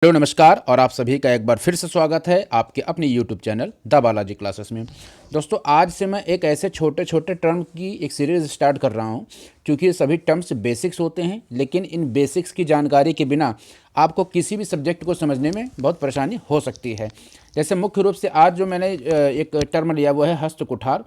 Hello नमस्कार और आप सभी का एक बार फिर से स्वागत है आपके अपने YouTube channel the Balaji classes में। दोस्तों आज से मैं एक ऐसे छोटे छोटे टर्म की एक सीरीज़ स्टार्ट कर रहा हूं, क्योंकि ये सभी टर्म्स बेसिक्स होते हैं, लेकिन इन बेसिक्स की जानकारी के बिना आपको किसी भी सब्जेक्ट को समझने में बहुत परेशानी हो सकती है। जैसे मुख्य रूप से आज जो मैंने एक टर्म लिया वो है हस्त कुठार।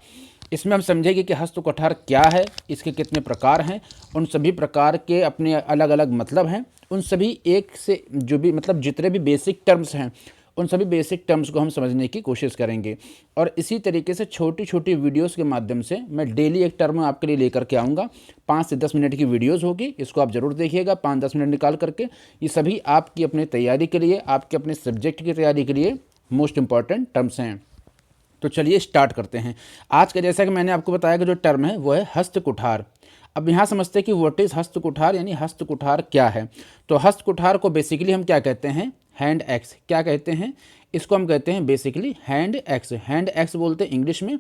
इसमें हम समझेंगे कि हस्त कुठार क्या है, इसके कितने प्रकार हैं, उन सभी प्रकार के अपने अलग अलग मतलब हैं, उन सभी एक से जो भी मतलब जितने भी बेसिक टर्म्स हैं उन सभी बेसिक टर्म्स को हम समझने की कोशिश करेंगे। और इसी तरीके से छोटी छोटी वीडियोस के माध्यम से मैं डेली एक टर्म आपके लिए लेकर के आऊँगा। 5 से 10 मिनट की वीडियोस होगी, इसको आप ज़रूर देखिएगा 5-10 मिनट निकाल करके। ये सभी आपकी अपनी तैयारी के लिए, आपके अपने सब्जेक्ट की तैयारी के लिए मोस्ट इंपॉर्टेंट टर्म्स हैं। तो चलिए स्टार्ट करते हैं। आज का जैसा कि मैंने आपको बताया कि जो टर्म है वो है हस्त कुठार। अब यहाँ समझते हैं कि व्हाट इज़ हस्त कुठार, यानी हस्त कुठार क्या है। तो हस्त कुठार को बेसिकली हम क्या कहते हैं, हैंड एक्स। क्या कहते हैं इसको, हम कहते हैं basically hand axe. Hand axe बोलते हैं इंग्लिश में,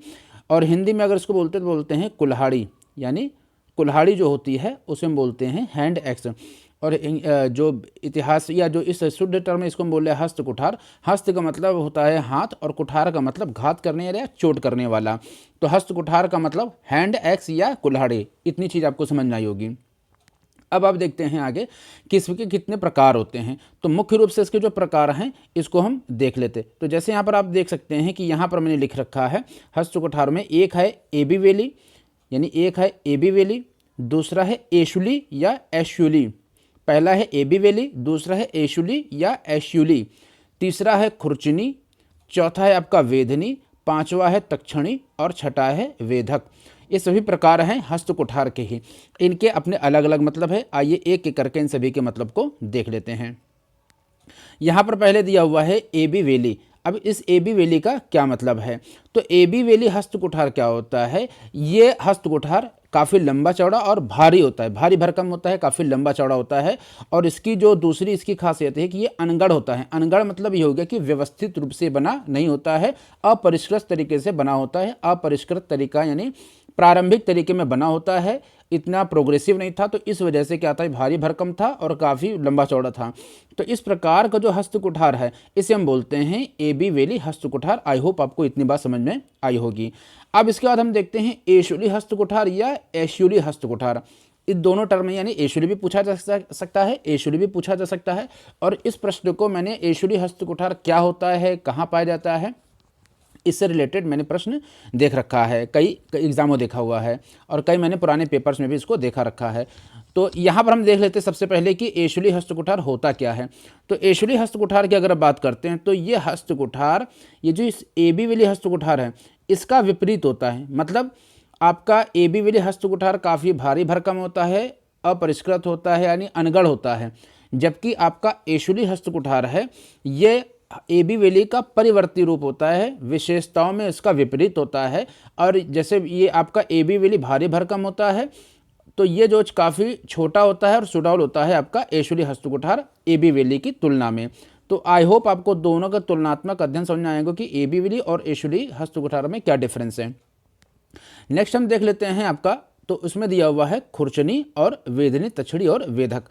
और हिंदी में अगर इसको बोलते तो बोलते हैं कुल्हाड़ी, यानी कुल्हाड़ी जो होती है उसे हम बोलते हैं हैंड एक्स। और जो इतिहास या जो इस शुद्ध टर्म में इसको हम बोल रहे हैं हस्त कुठार। हस्त का मतलब होता है हाथ, और कुठार का मतलब घात करने या चोट करने वाला। तो हस्त कुठार का मतलब हैंड एक्स या कुल्हाड़ी। इतनी चीज़ आपको समझ में आई होगी। अब आप देखते हैं आगे कि इसके कितने प्रकार होते हैं। तो मुख्य रूप से इसके जो प्रकार हैं इसको हम देख लेते। तो जैसे यहाँ पर आप देख सकते हैं कि यहाँ पर मैंने लिख रखा है हस्त कुठार में, एक है एबी वेली, यानी एक है एबी वेली, दूसरा है एशुली या एशुली। पहला है एबी वेली, दूसरा है एशुली या एशुली, तीसरा है खुरचनी, चौथा है आपका वेधनी, पांचवा है तक्षणी, और छठा है वेधक। ये सभी प्रकार हैं हस्त कुठार के ही। इनके अपने अलग अलग मतलब है। आइए एक एक करके इन सभी के मतलब को देख लेते हैं। यहाँ पर पहले दिया हुआ है एबी वेली। अब इस एबी वेली का क्या मतलब है, तो एबी वेली हस्त कुठार क्या होता है। ये हस्त कुठार काफ़ी लंबा चौड़ा और भारी होता है, भारी भरकम होता है, काफ़ी लंबा चौड़ा होता है। और इसकी जो दूसरी इसकी खासियत है कि ये अनगढ़ होता है। अनगढ़ मतलब ये हो गया कि व्यवस्थित रूप से बना नहीं होता है, अपरिष्कृत तरीके से बना होता है। अपरिष्कृत तरीका यानी प्रारंभिक तरीके में बना होता है, इतना प्रोग्रेसिव नहीं था, तो इस वजह से क्या था, भारी भरकम था और काफ़ी लंबा चौड़ा था। तो इस प्रकार का जो हस्त कुठार है इसे हम बोलते हैं एबी वेली हस्त कुठार। आई होप आपको इतनी बात समझ में आई होगी। अब इसके बाद हम देखते हैं एशुली हस्त कुठार या एशुली हस्त कुठार। इस दोनों टर्म में यानी एशुली भी पूछा जा सकता है, एशुली भी पूछा जा सकता है। और इस प्रश्न को मैंने एशुली हस्त कुठार क्या होता है, कहाँ पाया जाता है, इससे रिलेटेड मैंने प्रश्न देख रखा है, कई एग्जामों देखा हुआ है, और कई मैंने पुराने पेपर्स में भी इसको देखा रखा है। तो यहाँ पर हम देख लेते हैं सबसे पहले कि एशुली हस्त कुठार होता क्या है। तो एशुली हस्त कुठार की अगर बात करते हैं तो ये हस्त कुठार, ये जो इस एबी वेली हस्त कुठार है इसका विपरीत होता है। मतलब आपका एबी वेली हस्त कुठार काफ़ी भारी भरकम होता है, अपरिष्कृत होता है, यानी अनगढ़ होता है। जबकि आपका एशुली हस्त कुठार है ये एबी वेली का परिवर्ती रूप होता है, विशेषताओं में इसका विपरीत होता है। और जैसे ये आपका एबी वेली भारी भरकम होता है, तो ये जो काफ़ी छोटा होता है और सुडौल होता है आपका एशुली हस्त कुठार एबी वेली की तुलना में। तो आई होप आपको दोनों का तुलनात्मक अध्ययन समझ में आएगा कि एबी वेली और एशुली हस्त कुठार में क्या डिफरेंस है। नेक्स्ट हम देख लेते हैं आपका, तो उसमें दिया हुआ है खुरचनी और वेधनी, तछड़ी और वेधक।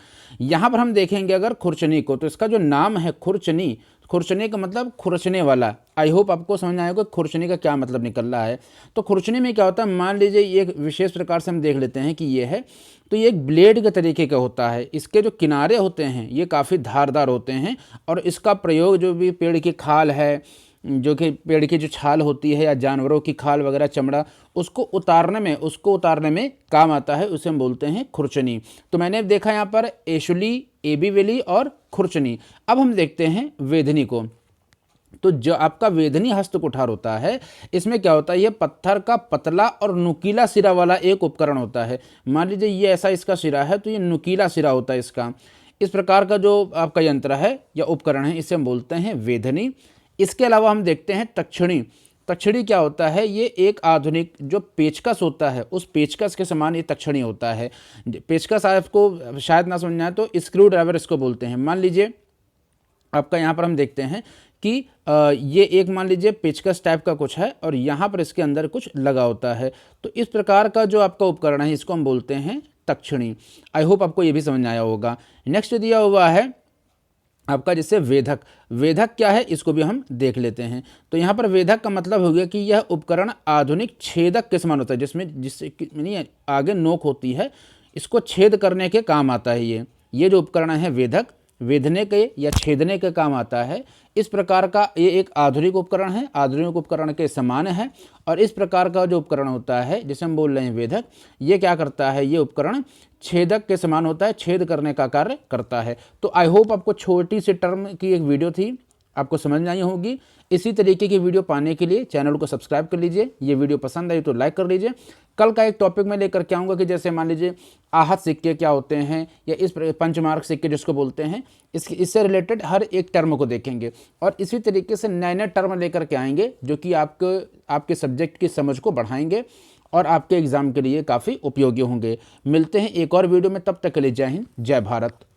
यहाँ पर हम देखेंगे अगर खुरचनी को, तो इसका जो नाम है खुरचनी, खुरचनी का मतलब खुरचने वाला। आई होप आपको समझ आएगा खुरचनी का क्या मतलब निकल रहा है। तो खुरचनी में क्या होता है, मान लीजिए ये एक विशेष प्रकार से हम देख लेते हैं कि ये है, तो ये एक ब्लेड के तरीके का होता है। इसके जो किनारे होते हैं ये काफ़ी धारदार होते हैं, और इसका प्रयोग जो भी पेड़ की खाल है, जो कि पेड़ की जो छाल होती है या जानवरों की खाल वगैरह, चमड़ा, उसको उतारने में काम आता है, उसे हम बोलते हैं खुरचनी। तो मैंने देखा यहाँ पर एशुली, एबी वेली और खुरचनी। अब हम देखते हैं वेधनी को। तो जो आपका वेधनी हस्त कुठार होता है इसमें क्या होता है, ये पत्थर का पतला और नुकीला सिरा वाला एक उपकरण होता है। मान लीजिए ये ऐसा इसका सिरा है, तो ये नुकीला सिरा होता है इसका। इस प्रकार का जो आपका यंत्र है या उपकरण है इसे हम बोलते हैं वेधनी। इसके अलावा हम देखते हैं तक्षणी। तक्षणी क्या होता है, ये एक आधुनिक जो पेचकस होता है उस पेचकस के समान ये तक्षणी होता है। पेचकस आपको शायद ना समझना है तो स्क्रू ड्राइवर इसको बोलते हैं। मान लीजिए आपका यहाँ पर हम देखते हैं कि ये एक मान लीजिए पेचकस टाइप का कुछ है, और यहाँ पर इसके अंदर कुछ लगा होता है। तो इस प्रकार का जो आपका उपकरण है इसको हम बोलते हैं तक्षणी। आई होप आपको ये भी समझ में आया होगा। नेक्स्ट दिया हुआ है आपका जैसे वेधक, वेधक क्या है इसको भी हम देख लेते हैं। तो यहाँ पर वेधक का मतलब हो गया कि यह उपकरण आधुनिक छेदक के समान होता है, जिसमें जिससे नहीं आगे नोक होती है, इसको छेद करने के काम आता है। ये जो उपकरण है वेधक, वेधने के या छेदने के काम आता है। इस प्रकार का ये एक आधुनिक उपकरण है, आधुनिक उपकरण के समान है। और इस प्रकार का जो उपकरण होता है जिसे हम बोल रहे हैं वेधक, ये क्या करता है, ये उपकरण छेदक के समान होता है, छेद करने का कार्य करता है। तो आई होप आपको छोटी सी टर्म की एक वीडियो थी, आपको समझ में आई होगी। इसी तरीके की वीडियो पाने के लिए चैनल को सब्सक्राइब कर लीजिए। ये वीडियो पसंद आई तो लाइक कर लीजिए। कल का एक टॉपिक मैं लेकर के आऊँगा कि जैसे मान लीजिए आहत सिक्के क्या होते हैं, या इस पंचमार्क सिक्के जिसको बोलते हैं, इससे रिलेटेड हर एक टर्म को देखेंगे। और इसी तरीके से नए नए टर्म लेकर के आएंगे जो कि आपके सब्जेक्ट की समझ को बढ़ाएंगे और आपके एग्जाम के लिए काफ़ी उपयोगी होंगे। मिलते हैं एक और वीडियो में, तब तक के लिए जय हिंद, जय भारत।